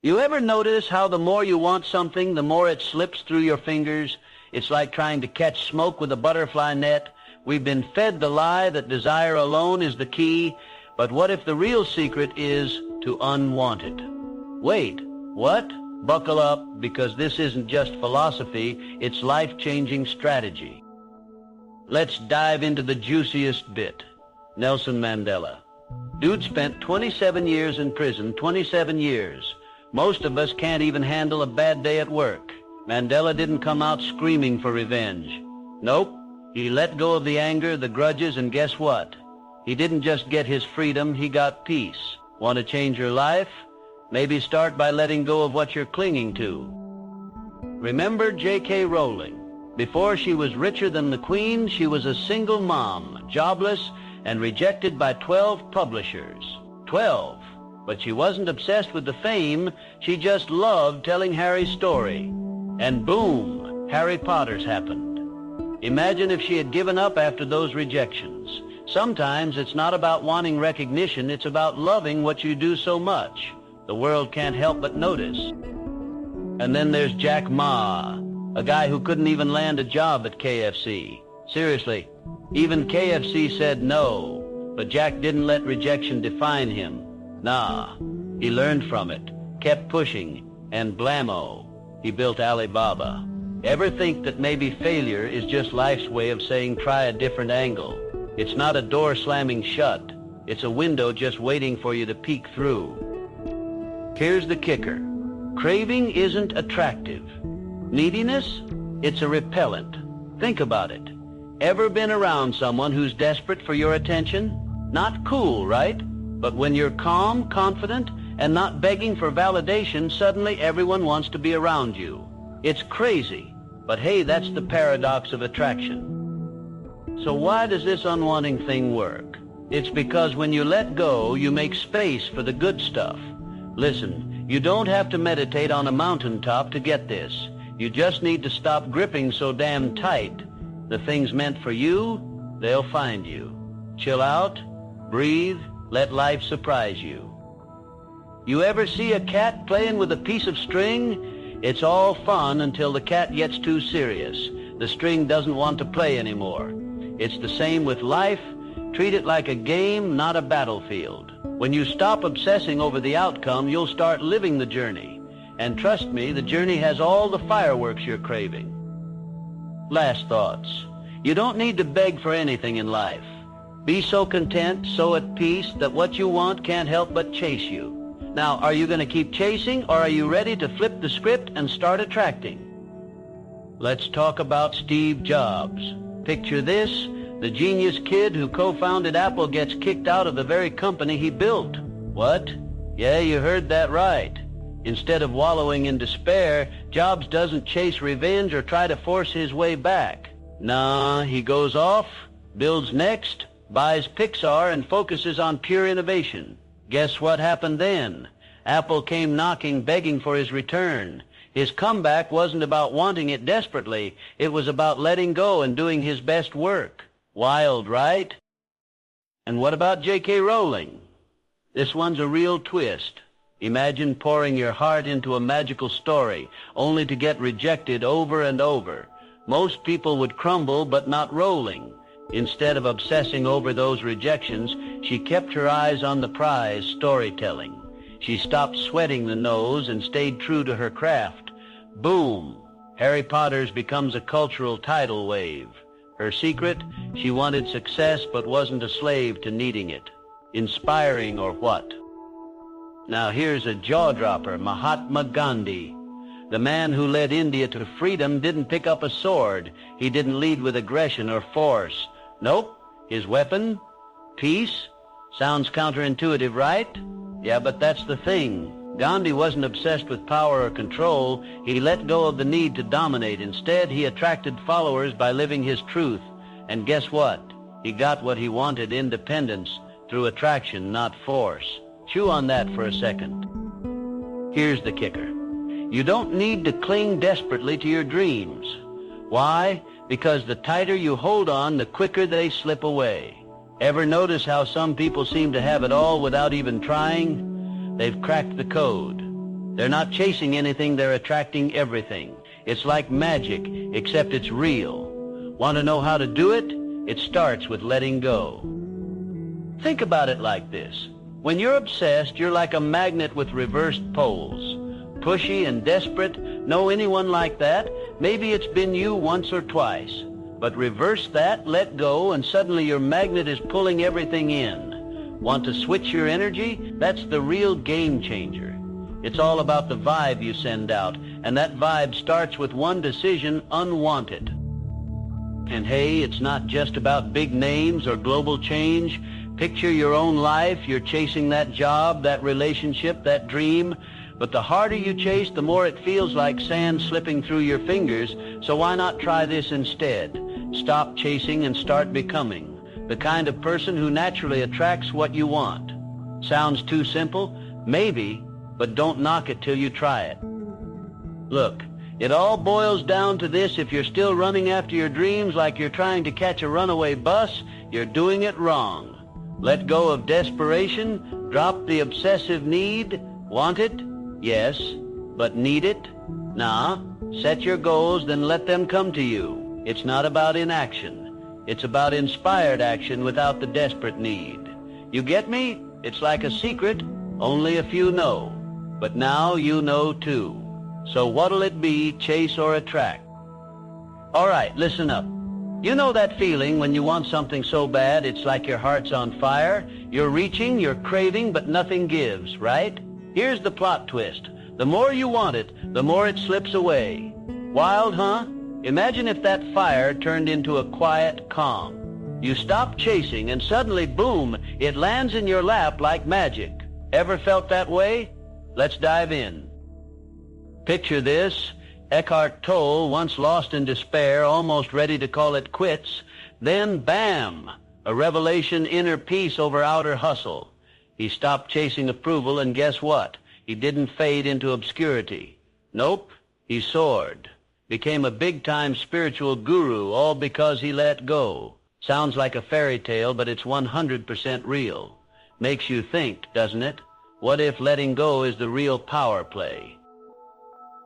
You ever notice how the more you want something, the more it slips through your fingers? It's like trying to catch smoke with a butterfly net. We've been fed the lie that desire alone is the key, but what if the real secret is to unwant it? Wait, what? Buckle up, because this isn't just philosophy, it's life-changing strategy. Let's dive into the juiciest bit. Nelson Mandela. Dude spent 27 years in prison, 27 years. Most of us can't even handle a bad day at work. Mandela didn't come out screaming for revenge. Nope. He let go of the anger, the grudges, and guess what? He didn't just get his freedom, he got peace. Want to change your life? Maybe start by letting go of what you're clinging to. Remember J.K. Rowling. Before she was richer than the Queen, she was a single mom, jobless, and rejected by 12 publishers. 12. But she wasn't obsessed with the fame, she just loved telling Harry's story. And boom, Harry Potter's happened. Imagine if she had given up after those rejections. Sometimes it's not about wanting recognition, it's about loving what you do so much. The world can't help but notice. And then there's Jack Ma, a guy who couldn't even land a job at KFC. Seriously, even KFC said no, but Jack didn't let rejection define him. Nah, he learned from it, kept pushing, and blammo, he built Alibaba. Ever think that maybe failure is just life's way of saying try a different angle? It's not a door slamming shut. It's a window just waiting for you to peek through. Here's the kicker. Craving isn't attractive. Neediness? It's a repellent. Think about it. Ever been around someone who's desperate for your attention? Not cool, right? But when you're calm, confident, and not begging for validation, suddenly everyone wants to be around you. It's crazy, but hey, that's the paradox of attraction. So why does this unwanting thing work? It's because when you let go, you make space for the good stuff. Listen, you don't have to meditate on a mountaintop to get this. You just need to stop gripping so damn tight. The things meant for you, they'll find you. Chill out, breathe, let life surprise you. You ever see a cat playing with a piece of string? It's all fun until the cat gets too serious. The string doesn't want to play anymore. It's the same with life. Treat it like a game, not a battlefield. When you stop obsessing over the outcome, you'll start living the journey. And trust me, the journey has all the fireworks you're craving. Last thoughts. You don't need to beg for anything in life. Be so content, so at peace, that what you want can't help but chase you. Now, are you going to keep chasing, or are you ready to flip the script and start attracting? Let's talk about Steve Jobs. Picture this. The genius kid who co-founded Apple gets kicked out of the very company he built. What? Yeah, you heard that right. Instead of wallowing in despair, Jobs doesn't chase revenge or try to force his way back. Nah, he goes off, builds next, buys Pixar, and focuses on pure innovation. Guess what happened then? Apple came knocking, begging for his return. His comeback wasn't about wanting it desperately. It was about letting go and doing his best work. Wild, right? And what about J.K. Rowling? This one's a real twist. Imagine pouring your heart into a magical story, only to get rejected over and over. Most people would crumble, but not Rowling. Instead of obsessing over those rejections, she kept her eyes on the prize, storytelling. She stopped sweating the nose and stayed true to her craft. Boom! Harry Potter's becomes a cultural tidal wave. Her secret? She wanted success but wasn't a slave to needing it. Inspiring or what? Now here's a jaw-dropper, Mahatma Gandhi. The man who led India to freedom didn't pick up a sword. He didn't lead with aggression or force. Nope. His weapon? Peace? Sounds counterintuitive, right? Yeah, but that's the thing. Gandhi wasn't obsessed with power or control. He let go of the need to dominate. Instead, he attracted followers by living his truth. And guess what? He got what he wanted, independence, through attraction, not force. Chew on that for a second. Here's the kicker. You don't need to cling desperately to your dreams. Why? Because the tighter you hold on, the quicker they slip away. Ever notice how some people seem to have it all without even trying? They've cracked the code. They're not chasing anything, they're attracting everything. It's like magic, except it's real. Want to know how to do it? It starts with letting go. Think about it like this. When you're obsessed, you're like a magnet with reversed poles. Pushy and desperate. Know anyone like that? Maybe it's been you once or twice. But reverse that, let go, and suddenly your magnet is pulling everything in. Want to switch your energy? That's the real game changer. It's all about the vibe you send out, and that vibe starts with one decision: unwant it. And hey, it's not just about big names or global change. Picture your own life. You're chasing that job, that relationship, that dream. But the harder you chase, the more it feels like sand slipping through your fingers. So why not try this instead? Stop chasing and start becoming the kind of person who naturally attracts what you want. Sounds too simple? Maybe, but don't knock it till you try it. Look, it all boils down to this: if you're still running after your dreams like you're trying to catch a runaway bus, you're doing it wrong. Let go of desperation, drop the obsessive need. Want it? Yes. But need it? Nah. Set your goals, then let them come to you. It's not about inaction. It's about inspired action without the desperate need. You get me? It's like a secret only a few know. But now you know too. So what'll it be, chase or attract? All right, listen up. You know that feeling when you want something so bad it's like your heart's on fire? You're reaching, you're craving, but nothing gives, right? Here's the plot twist. The more you want it, the more it slips away. Wild, huh? Imagine if that fire turned into a quiet calm. You stop chasing and suddenly, boom, it lands in your lap like magic. Ever felt that way? Let's dive in. Picture this. Eckhart Tolle, once lost in despair, almost ready to call it quits. Then, bam, a revelation: inner peace over outer hustle. He stopped chasing approval, and guess what? He didn't fade into obscurity. Nope, he soared. Became a big-time spiritual guru, all because he let go. Sounds like a fairy tale, but it's 100% real. Makes you think, doesn't it? What if letting go is the real power play?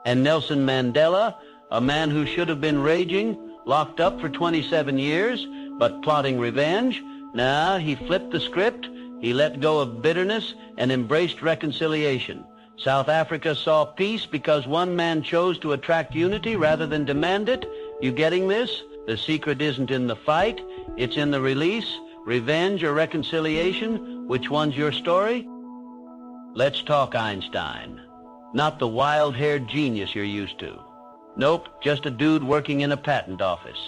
And Nelson Mandela, a man who should have been raging, locked up for 27 years, but plotting revenge? Nah, he flipped the script. He let go of bitterness and embraced reconciliation. South Africa saw peace because one man chose to attract unity rather than demand it. You getting this? The secret isn't in the fight. It's in the release. Revenge or reconciliation? Which one's your story? Let's talk Einstein. Not the wild-haired genius you're used to. Nope, just a dude working in a patent office.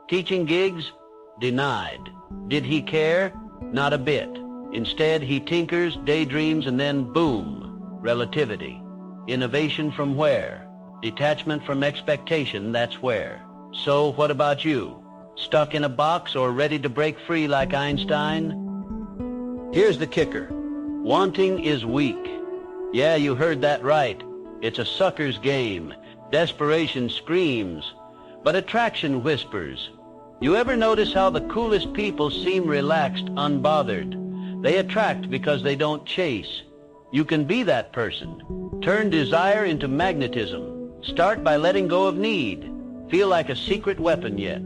Teaching gigs? Denied. Did he care? Not a bit. Instead, he tinkers, daydreams, and then boom, relativity. Innovation from where? Detachment from expectation, that's where. So what about you? Stuck in a box or ready to break free like Einstein? Here's the kicker. Wanting is weak. Yeah, you heard that right. It's a sucker's game. Desperation screams, but attraction whispers. You ever notice how the coolest people seem relaxed, unbothered? They attract because they don't chase. You can be that person. Turn desire into magnetism. Start by letting go of need. Feel like a secret weapon yet.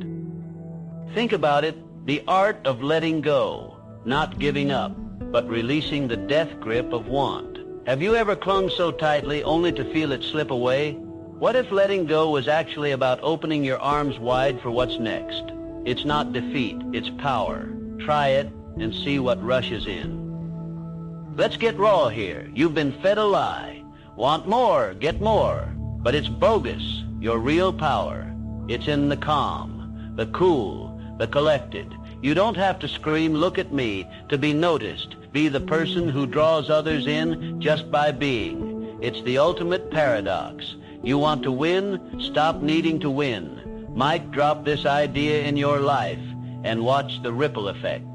Think about it, the art of letting go, not giving up, but releasing the death grip of want. Have you ever clung so tightly only to feel it slip away? What if letting go was actually about opening your arms wide for what's next? It's not defeat, it's power. Try it and see what rushes in. Let's get raw here. You've been fed a lie. Want more, get more. But it's bogus, your real power. It's in the calm, the cool, the collected. You don't have to scream, look at me, to be noticed. Be the person who draws others in just by being. It's the ultimate paradox. You want to win? Stop needing to win. Mic drop this idea in your life and watch the ripple effect.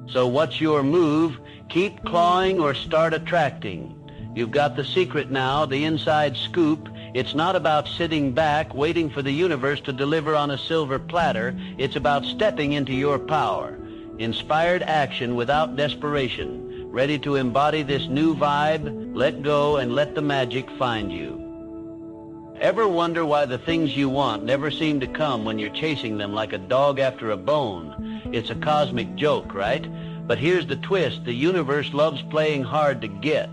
So what's your move? Keep clawing or start attracting. You've got the secret now, the inside scoop. It's not about sitting back, waiting for the universe to deliver on a silver platter. It's about stepping into your power. Inspired action without desperation. ready to embody this new vibe, let go and let the magic find you. Ever wonder why the things you want never seem to come when you're chasing them like a dog after a bone? It's a cosmic joke, right? But here's the twist. The universe loves playing hard to get.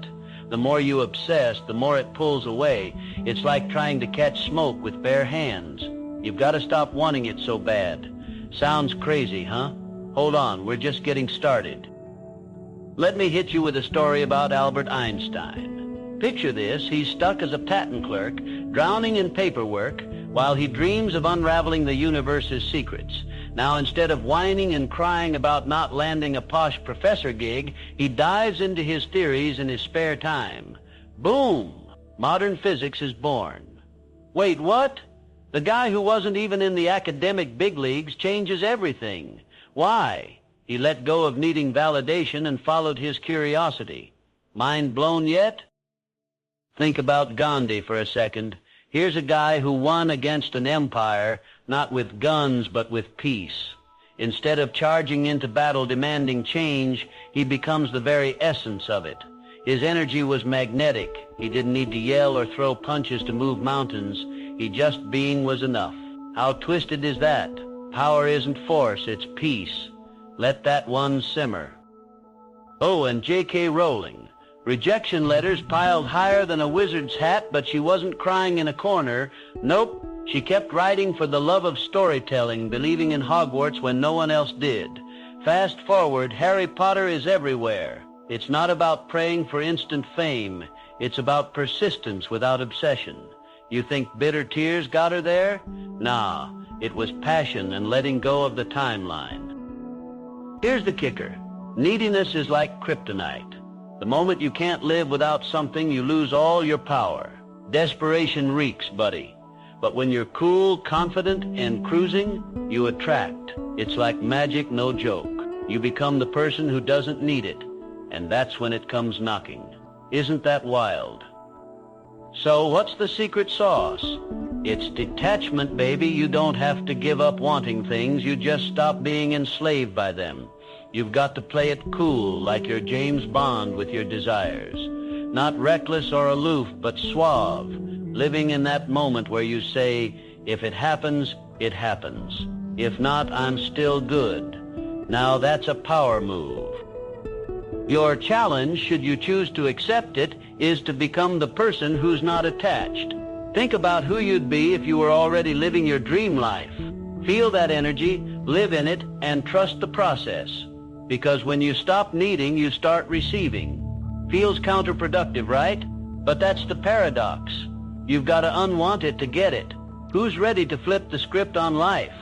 The more you obsess, the more it pulls away. It's like trying to catch smoke with bare hands. You've got to stop wanting it so bad. Sounds crazy, huh? Hold on, we're just getting started. Let me hit you with a story about Albert Einstein. Picture this, he's stuck as a patent clerk, drowning in paperwork, while he dreams of unraveling the universe's secrets. Now, instead of whining and crying about not landing a posh professor gig, he dives into his theories in his spare time. Boom! Modern physics is born. Wait, what? The guy who wasn't even in the academic big leagues changes everything. Why? He let go of needing validation and followed his curiosity. Mind blown yet? Think about Gandhi for a second. Here's a guy who won against an empire, not with guns but with peace. Instead of charging into battle demanding change, he becomes the very essence of it. His energy was magnetic. He didn't need to yell or throw punches to move mountains. He just being was enough. How twisted is that? Power isn't force, it's peace. Let that one simmer. Oh, and J.K. Rowling. Rejection letters piled higher than a wizard's hat, but she wasn't crying in a corner. Nope, she kept writing for the love of storytelling, believing in Hogwarts when no one else did. Fast forward, Harry Potter is everywhere. It's not about praying for instant fame. It's about persistence without obsession. You think bitter tears got her there? Nah, it was passion and letting go of the timeline. Here's the kicker. Neediness is like kryptonite. The moment you can't live without something, you lose all your power. Desperation reeks, buddy. But when you're cool, confident, and cruising, you attract. It's like magic, no joke. You become the person who doesn't need it, and that's when it comes knocking. Isn't that wild? So what's the secret sauce? It's detachment, baby. You don't have to give up wanting things. You just stop being enslaved by them. You've got to play it cool, like you're James Bond with your desires. Not reckless or aloof, but suave, living in that moment where you say, if it happens, it happens. If not, I'm still good. Now that's a power move. Your challenge, should you choose to accept it, is to become the person who's not attached. Think about who you'd be if you were already living your dream life. Feel that energy, live in it, and trust the process. Because when you stop needing, you start receiving. Feels counterproductive, right? But that's the paradox. You've got to unwant it to get it. Who's ready to flip the script on life?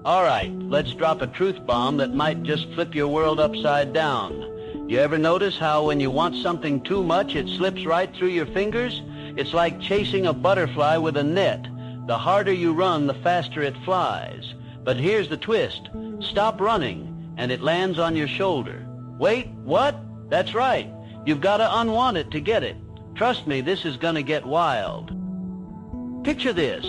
All right, let's drop a truth bomb that might just flip your world upside down. You ever notice how when you want something too much, it slips right through your fingers? It's like chasing a butterfly with a net. The harder you run, the faster it flies. But here's the twist. Stop running, and it lands on your shoulder. Wait, what? That's right. You've got to unwant it to get it. Trust me, this is going to get wild. Picture this.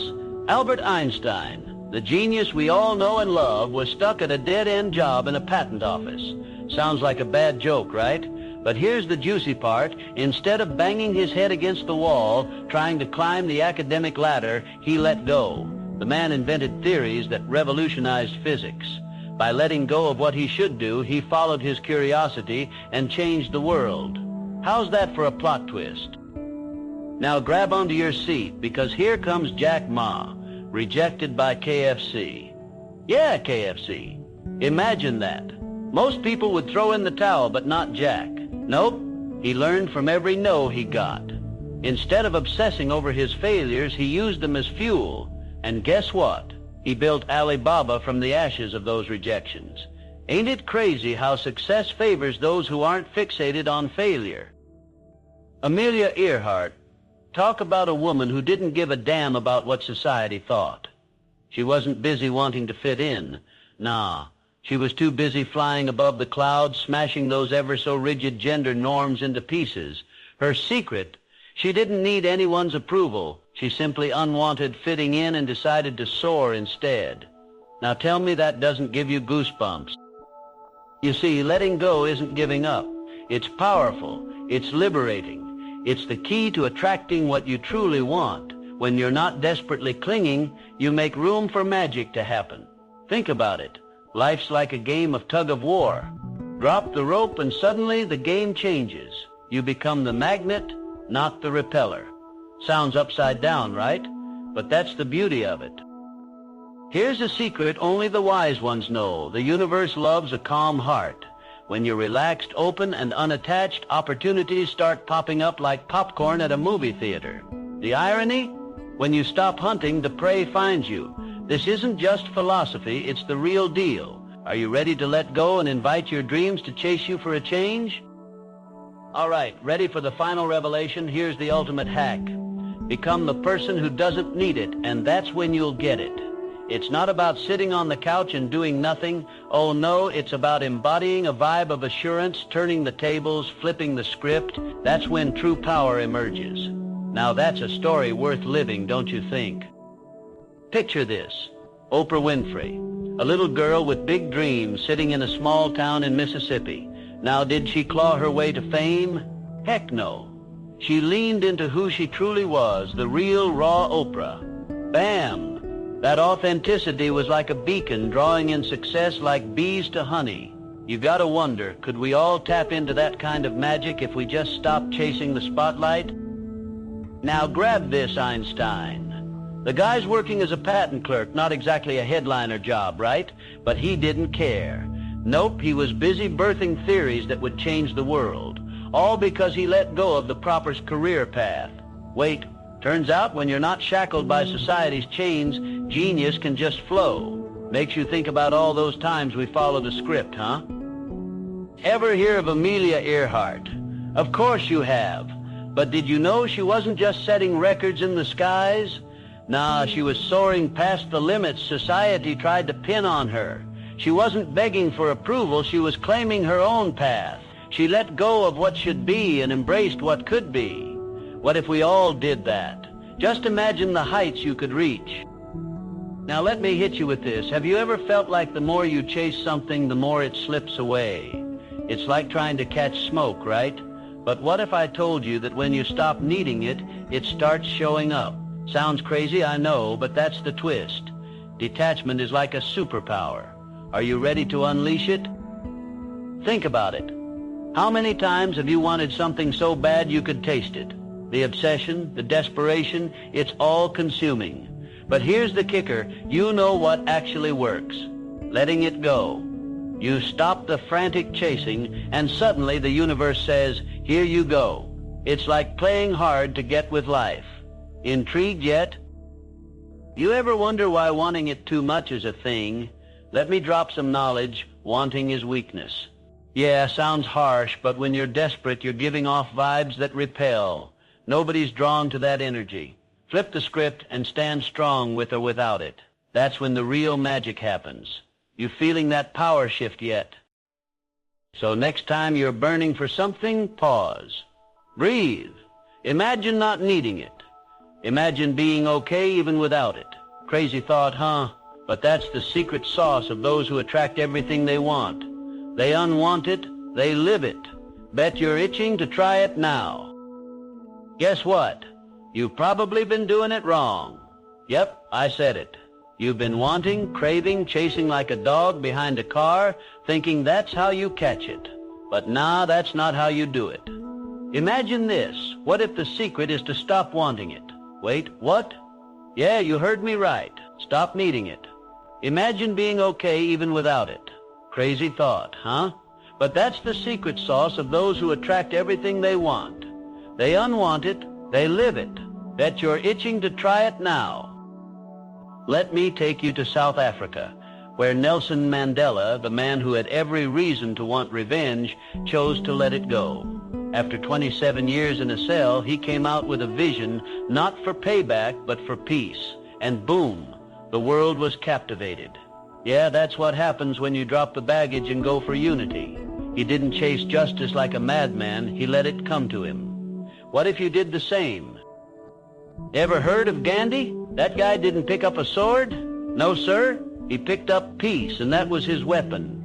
Albert Einstein, the genius we all know and love, was stuck at a dead-end job in a patent office. Sounds like a bad joke, right? But here's the juicy part. Instead of banging his head against the wall, trying to climb the academic ladder, he let go. The man invented theories that revolutionized physics. By letting go of what he should do, he followed his curiosity and changed the world. How's that for a plot twist? Now grab onto your seat, because here comes Jack Ma, rejected by KFC. Yeah, KFC. Imagine that. Most people would throw in the towel, but not Jack. Nope, he learned from every no he got. Instead of obsessing over his failures, he used them as fuel. And guess what? He built Alibaba from the ashes of those rejections. Ain't it crazy how success favors those who aren't fixated on failure? Amelia Earhart. Talk about a woman who didn't give a damn about what society thought. She wasn't busy wanting to fit in. Nah. She was too busy flying above the clouds, smashing those ever-so-rigid gender norms into pieces. Her secret, she didn't need anyone's approval. She simply unwanted fitting in and decided to soar instead. Now tell me that doesn't give you goosebumps. You see, letting go isn't giving up. It's powerful. It's liberating. It's the key to attracting what you truly want. When you're not desperately clinging, you make room for magic to happen. Think about it. Life's like a game of tug-of-war. Drop the rope and suddenly the game changes. You become the magnet, not the repeller. Sounds upside down, right? But that's the beauty of it. Here's a secret only the wise ones know. The universe loves a calm heart. When you're relaxed, open, and unattached, opportunities start popping up like popcorn at a movie theater. The irony? When you stop hunting, the prey finds you. This isn't just philosophy, it's the real deal. Are you ready to let go and invite your dreams to chase you for a change? All right, ready for the final revelation? Here's the ultimate hack. Become the person who doesn't need it, and that's when you'll get it. It's not about sitting on the couch and doing nothing. Oh no, it's about embodying a vibe of assurance, turning the tables, flipping the script. That's when true power emerges. Now that's a story worth living, don't you think? Picture this. Oprah Winfrey, a little girl with big dreams sitting in a small town in Mississippi. Now did she claw her way to fame? Heck no. She leaned into who she truly was, the real raw Oprah. Bam! That authenticity was like a beacon drawing in success like bees to honey. You gotta wonder, could we all tap into that kind of magic if we just stopped chasing the spotlight? Now grab this, Einstein. The guy's working as a patent clerk, not exactly a headliner job, right? But he didn't care. Nope, he was busy birthing theories that would change the world. All because he let go of the proper career path. Wait, turns out when you're not shackled by society's chains, genius can just flow. Makes you think about all those times we followed a script, huh? Ever hear of Amelia Earhart? Of course you have. But did you know she wasn't just setting records in the skies? Nah, she was soaring past the limits society tried to pin on her. She wasn't begging for approval, she was claiming her own path. She let go of what should be and embraced what could be. What if we all did that? Just imagine the heights you could reach. Now let me hit you with this. Have you ever felt like the more you chase something, the more it slips away? It's like trying to catch smoke, right? But what if I told you that when you stop needing it, it starts showing up? Sounds crazy, I know, but that's the twist. Detachment is like a superpower. Are you ready to unleash it? Think about it. How many times have you wanted something so bad you could taste it? The obsession, the desperation, it's all consuming. But here's the kicker, you know what actually works. Letting it go. You stop the frantic chasing, and suddenly the universe says, here you go. It's like playing hard to get with life. Intrigued yet? You ever wonder why wanting it too much is a thing? Let me drop some knowledge. Wanting is weakness. Yeah, sounds harsh, but when you're desperate, you're giving off vibes that repel. Nobody's drawn to that energy. Flip the script and stand strong with or without it. That's when the real magic happens. You feeling that power shift yet? So next time you're burning for something, pause. Breathe. Imagine not needing it. Imagine being okay even without it. Crazy thought, huh? But that's the secret sauce of those who attract everything they want. They unwant it, they live it. Bet you're itching to try it now. Guess what? You've probably been doing it wrong. Yep, I said it. You've been wanting, craving, chasing like a dog behind a car, thinking that's how you catch it. But nah, that's not how you do it. Imagine this. What if the secret is to stop wanting it? Wait, what? Yeah, you heard me right. Stop needing it. Imagine being okay even without it. Crazy thought, huh? But that's the secret sauce of those who attract everything they want. They unwant it, they live it. Bet you're itching to try it now. Let me take you to South Africa, where Nelson Mandela, the man who had every reason to want revenge, chose to let it go. After 27 years in a cell, he came out with a vision, not for payback, but for peace. And boom, the world was captivated. Yeah, that's what happens when you drop the baggage and go for unity. He didn't chase justice like a madman, he let it come to him. What if you did the same? Ever heard of Gandhi? That guy didn't pick up a sword? No, sir. He picked up peace, and that was his weapon.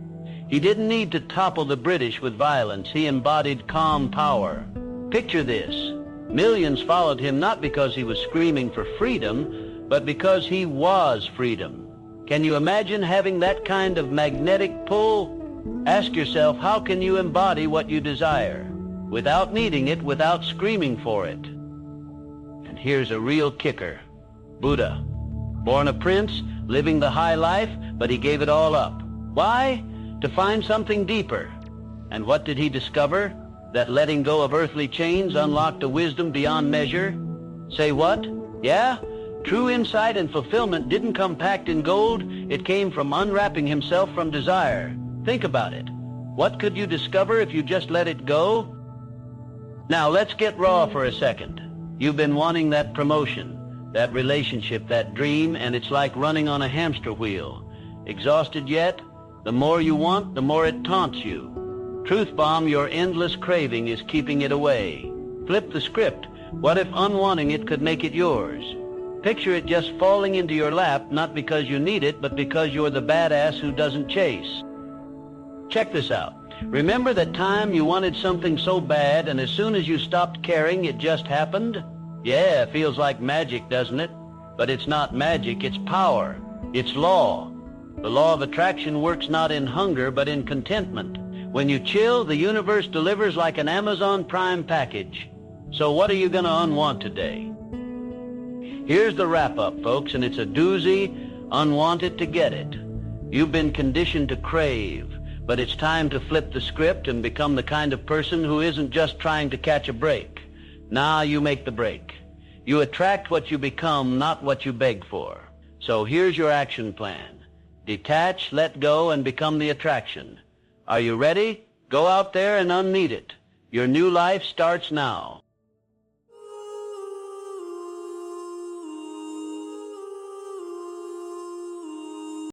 He didn't need to topple the British with violence. He embodied calm power. Picture this. Millions followed him not because he was screaming for freedom, but because he was freedom. Can you imagine having that kind of magnetic pull? Ask yourself, how can you embody what you desire without needing it, without screaming for it? And here's a real kicker. Buddha, born a prince, living the high life, but he gave it all up. Why? To find something deeper. And what did he discover? That letting go of earthly chains unlocked a wisdom beyond measure? Say what? Yeah? True insight and fulfillment didn't come packed in gold. It came from unwrapping himself from desire. Think about it. What could you discover if you just let it go? Now let's get raw for a second. You've been wanting that promotion, that relationship, that dream, and it's like running on a hamster wheel. Exhausted yet? The more you want, the more it taunts you. Truth bomb, your endless craving is keeping it away. Flip the script. What if unwanting it could make it yours? Picture it just falling into your lap, not because you need it, but because you're the badass who doesn't chase. Check this out. Remember that time you wanted something so bad, and as soon as you stopped caring, it just happened? Yeah, it feels like magic, doesn't it? But it's not magic, it's power. It's law. The law of attraction works not in hunger, but in contentment. When you chill, the universe delivers like an Amazon Prime package. So what are you going to unwant today? Here's the wrap-up, folks, and it's a doozy. Unwant it to get it. You've been conditioned to crave, but it's time to flip the script and become the kind of person who isn't just trying to catch a break. Now you make the break. You attract what you become, not what you beg for. So here's your action plan. Detach, let go, and become the attraction. Are you ready? Go out there and unneat it. Your new life starts now.